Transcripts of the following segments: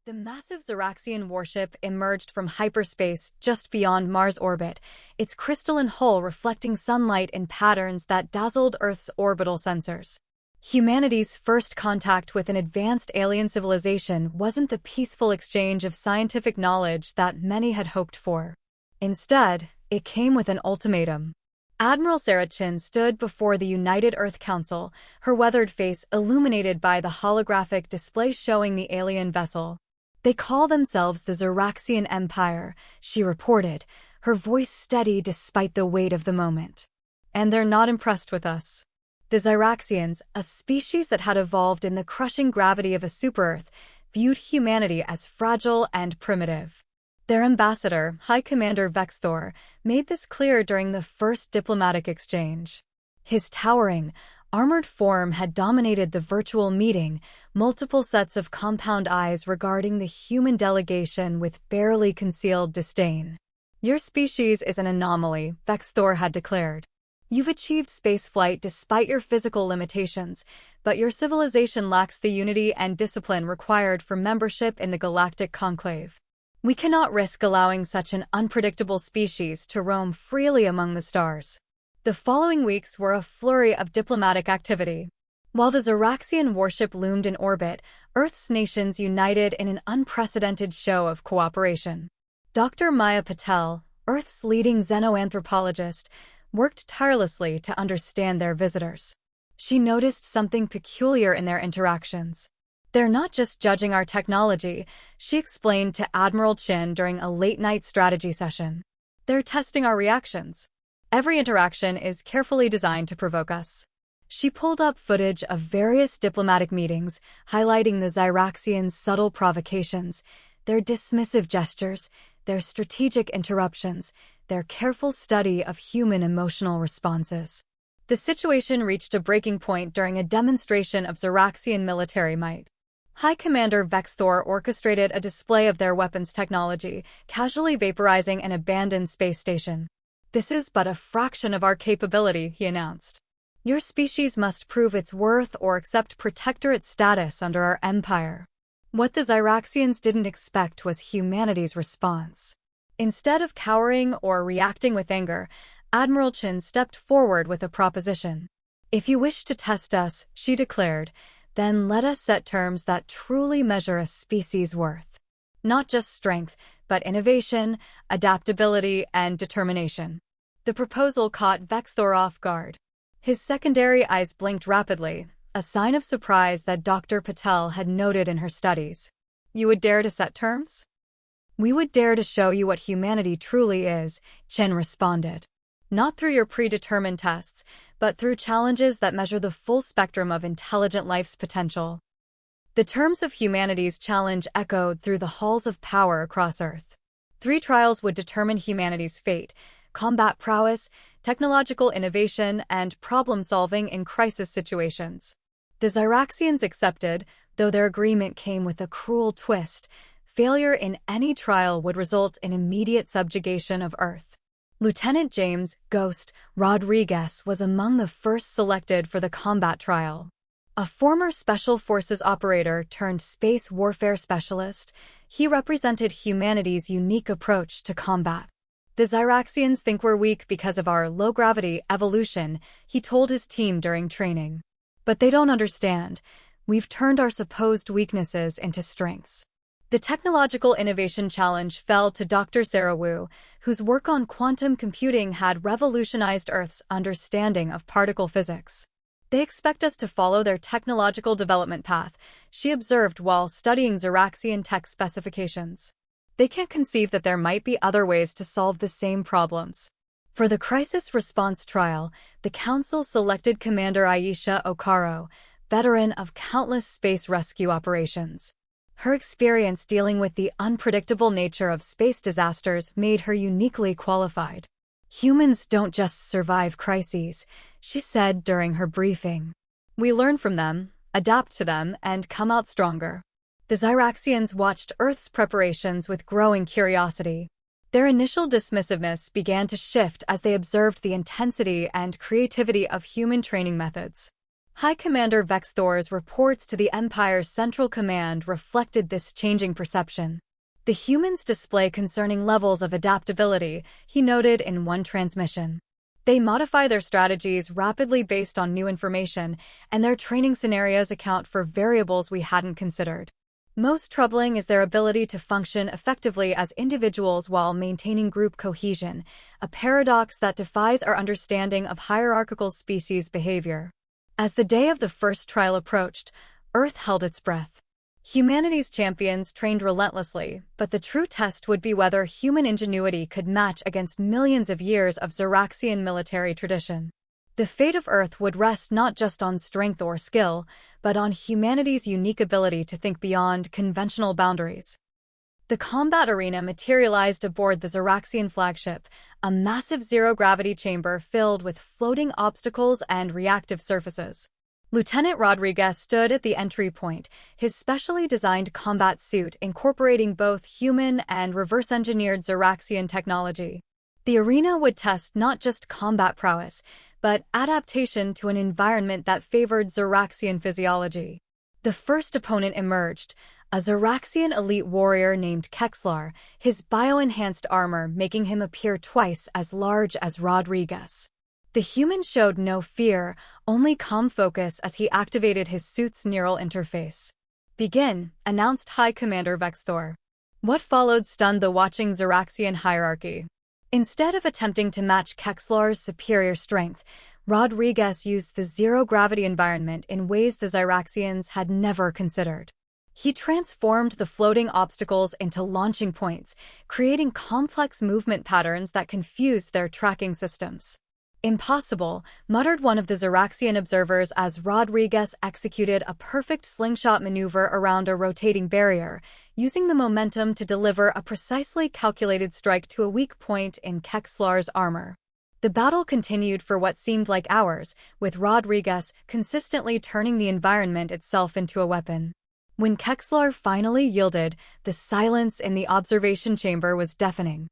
The massive Xeraxian warship emerged from hyperspace just beyond Mars' orbit, its crystalline hull reflecting sunlight in patterns that dazzled Earth's orbital sensors. Humanity's first contact with an advanced alien civilization wasn't the peaceful exchange of scientific knowledge that many had hoped for. Instead, it came with an ultimatum. Admiral Sarachin stood before the United Earth Council, her weathered face illuminated by the holographic display showing the alien vessel. "They call themselves the Xeraxian Empire," she reported, her voice steady despite the weight of the moment. "And they're not impressed with us." The Xeraxians, a species that had evolved in the crushing gravity of a super-Earth, viewed humanity as fragile and primitive. Their ambassador, High Commander Vexthor, made this clear during the first diplomatic exchange. His towering, armored form had dominated the virtual meeting, multiple sets of compound eyes regarding the human delegation with barely concealed disdain. "Your species is an anomaly," Vexthor had declared. "You've achieved spaceflight despite your physical limitations, but your civilization lacks the unity and discipline required for membership in the Galactic Conclave. We cannot risk allowing such an unpredictable species to roam freely among the stars." The following weeks were a flurry of diplomatic activity. While the Xeraxian warship loomed in orbit, Earth's nations united in an unprecedented show of cooperation. Dr. Maya Patel, Earth's leading xenoanthropologist, worked tirelessly to understand their visitors. She noticed something peculiar in their interactions. "They're not just judging our technology," she explained to Admiral Chin during a late-night strategy session. "They're testing our reactions. Every interaction is carefully designed to provoke us." She pulled up footage of various diplomatic meetings, highlighting the Xeraxians' subtle provocations, their dismissive gestures, their strategic interruptions, their careful study of human emotional responses. The situation reached a breaking point during a demonstration of Xeraxian military might. High Commander Vexthor orchestrated a display of their weapons technology, casually vaporizing an abandoned space station. "This is but a fraction of our capability," he announced. "Your species must prove its worth or accept protectorate status under our empire." What the Xeraxians didn't expect was humanity's response. Instead of cowering or reacting with anger, Admiral Chin stepped forward with a proposition. "If you wish to test us," she declared, "then let us set terms that truly measure a species' worth. Not just strength, but innovation, adaptability, and determination." The proposal caught Vexthor off guard. His secondary eyes blinked rapidly, a sign of surprise that Dr. Patel had noted in her studies. "You would dare to set terms?" "We would dare to show you what humanity truly is," Chen responded. "Not through your predetermined tests, but through challenges that measure the full spectrum of intelligent life's potential." The terms of humanity's challenge echoed through the halls of power across Earth. 3 trials would determine humanity's fate: combat prowess, technological innovation, and problem-solving in crisis situations. The Xeraxians accepted, though their agreement came with a cruel twist. Failure in any trial would result in immediate subjugation of Earth. Lieutenant James "Ghost" Rodriguez was among the first selected for the combat trial. A former Special Forces operator turned space warfare specialist, he represented humanity's unique approach to combat. "The Xeraxians think we're weak because of our low-gravity evolution," he told his team during training. "But they don't understand. We've turned our supposed weaknesses into strengths." The technological innovation challenge fell to Dr. Sarah Wu, whose work on quantum computing had revolutionized Earth's understanding of particle physics. "They expect us to follow their technological development path," she observed while studying Xeraxian tech specifications. "They can't conceive that there might be other ways to solve the same problems." For the crisis response trial, the Council selected Commander Aisha Okaro, veteran of countless space rescue operations. Her experience dealing with the unpredictable nature of space disasters made her uniquely qualified. "Humans don't just survive crises," she said during her briefing. "We learn from them, adapt to them, and come out stronger." The Xeraxians watched Earth's preparations with growing curiosity. Their initial dismissiveness began to shift as they observed the intensity and creativity of human training methods. High Commander Vexthor's reports to the Empire's Central Command reflected this changing perception. The humans display concerning levels of adaptability, he noted in one transmission. They modify their strategies rapidly based on new information, and their training scenarios account for variables we hadn't considered. Most troubling is their ability to function effectively as individuals while maintaining group cohesion, a paradox that defies our understanding of hierarchical species behavior. As the day of the first trial approached, Earth held its breath. Humanity's champions trained relentlessly, but the true test would be whether human ingenuity could match against millions of years of Xeraxian military tradition. The fate of Earth would rest not just on strength or skill, but on humanity's unique ability to think beyond conventional boundaries. The combat arena materialized aboard the Xeraxian flagship, a massive zero-gravity chamber filled with floating obstacles and reactive surfaces. Lieutenant Rodriguez stood at the entry point, his specially designed combat suit incorporating both human and reverse-engineered Xeraxian technology. The arena would test not just combat prowess, but adaptation to an environment that favored Xeraxian physiology. The first opponent emerged, a Xeraxian elite warrior named Kexlar, his bio-enhanced armor making him appear twice as large as Rodriguez. The human showed no fear, only calm focus as he activated his suit's neural interface. "Begin," announced High Commander Vexthor. What followed stunned the watching Xeraxian hierarchy. Instead of attempting to match Kexlar's superior strength, Rodriguez used the zero-gravity environment in ways the Xeraxians had never considered. He transformed the floating obstacles into launching points, creating complex movement patterns that confused their tracking systems. "Impossible," muttered one of the Xeraxian observers as Rodriguez executed a perfect slingshot maneuver around a rotating barrier, using the momentum to deliver a precisely calculated strike to a weak point in Kexlar's armor. The battle continued for what seemed like hours, with Rodriguez consistently turning the environment itself into a weapon. When Kexlar finally yielded, the silence in the observation chamber was deafening.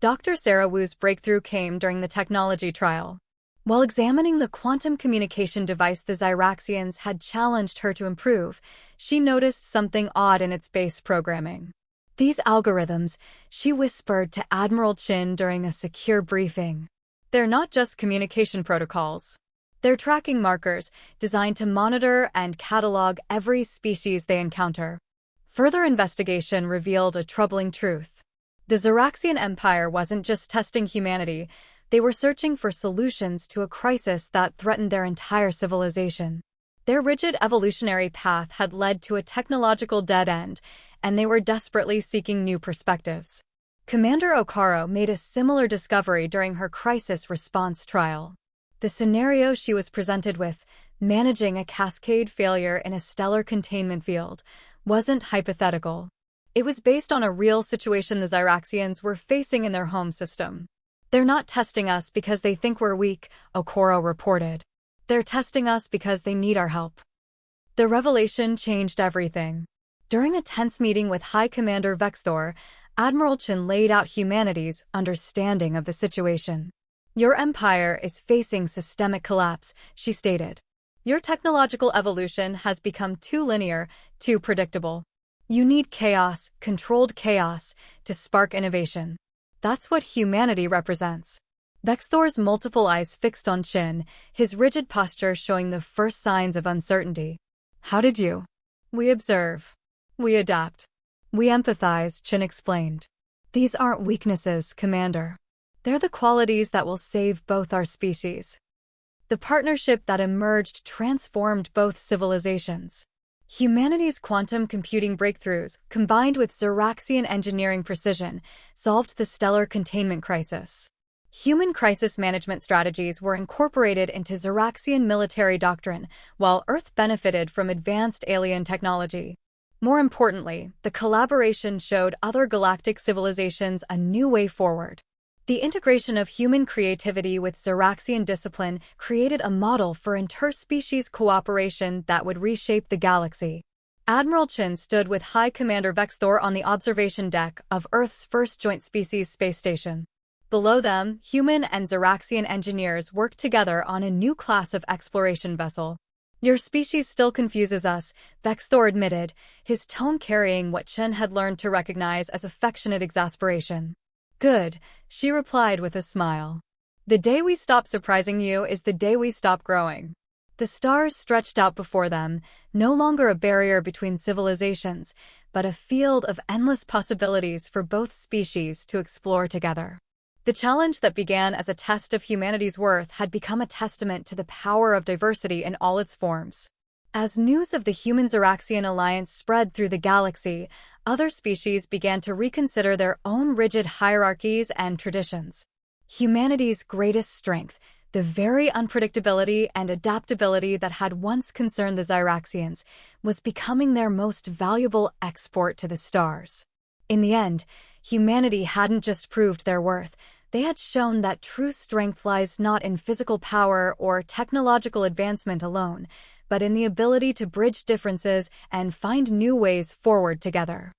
Dr. Sarah Wu's breakthrough came during the technology trial. While examining the quantum communication device the Xeraxians had challenged her to improve, she noticed something odd in its base programming. "These algorithms," she whispered to Admiral Chin during a secure briefing. "They're not just communication protocols. They're tracking markers designed to monitor and catalog every species they encounter." Further investigation revealed a troubling truth. The Xeraxian Empire wasn't just testing humanity, they were searching for solutions to a crisis that threatened their entire civilization. Their rigid evolutionary path had led to a technological dead end, and they were desperately seeking new perspectives. Commander Okaro made a similar discovery during her crisis response trial. The scenario she was presented with, managing a cascade failure in a stellar containment field, wasn't hypothetical. It was based on a real situation the Xeraxians were facing in their home system. "They're not testing us because they think we're weak," Okoro reported. "They're testing us because they need our help." The revelation changed everything. During a tense meeting with High Commander Vexthor, Admiral Chin laid out humanity's understanding of the situation. "Your empire is facing systemic collapse," she stated. "Your technological evolution has become too linear, too predictable. You need chaos, controlled chaos, to spark innovation. That's what humanity represents." Vexthor's multiple eyes fixed on Chin, his rigid posture showing the first signs of uncertainty. "How did you?" "We observe. We adapt. We empathize," Chin explained. "These aren't weaknesses, Commander. They're the qualities that will save both our species." The partnership that emerged transformed both civilizations. Humanity's quantum computing breakthroughs, combined with Xeraxian engineering precision, solved the stellar containment crisis. Human crisis management strategies were incorporated into Xeraxian military doctrine, while Earth benefited from advanced alien technology. More importantly, the collaboration showed other galactic civilizations a new way forward. The integration of human creativity with Xeraxian discipline created a model for interspecies cooperation that would reshape the galaxy. Admiral Chin stood with High Commander Vexthor on the observation deck of Earth's first joint species space station. Below them, human and Xeraxian engineers worked together on a new class of exploration vessel. Your species still confuses us, Vexthor admitted, his tone carrying what Chen had learned to recognize as affectionate exasperation. Good, she replied with a smile. The day we stop surprising you is the day we stop growing. The stars stretched out before them, no longer a barrier between civilizations, but a field of endless possibilities for both species to explore together. The challenge that began as a test of humanity's worth had become a testament to the power of diversity in all its forms. As news of the Human-Xeraxian alliance spread through the galaxy, other species began to reconsider their own rigid hierarchies and traditions. Humanity's greatest strength, the very unpredictability and adaptability that had once concerned the Xeraxians, was becoming their most valuable export to the stars. In the end, humanity hadn't just proved their worth, they had shown that true strength lies not in physical power or technological advancement alone, but in the ability to bridge differences and find new ways forward together.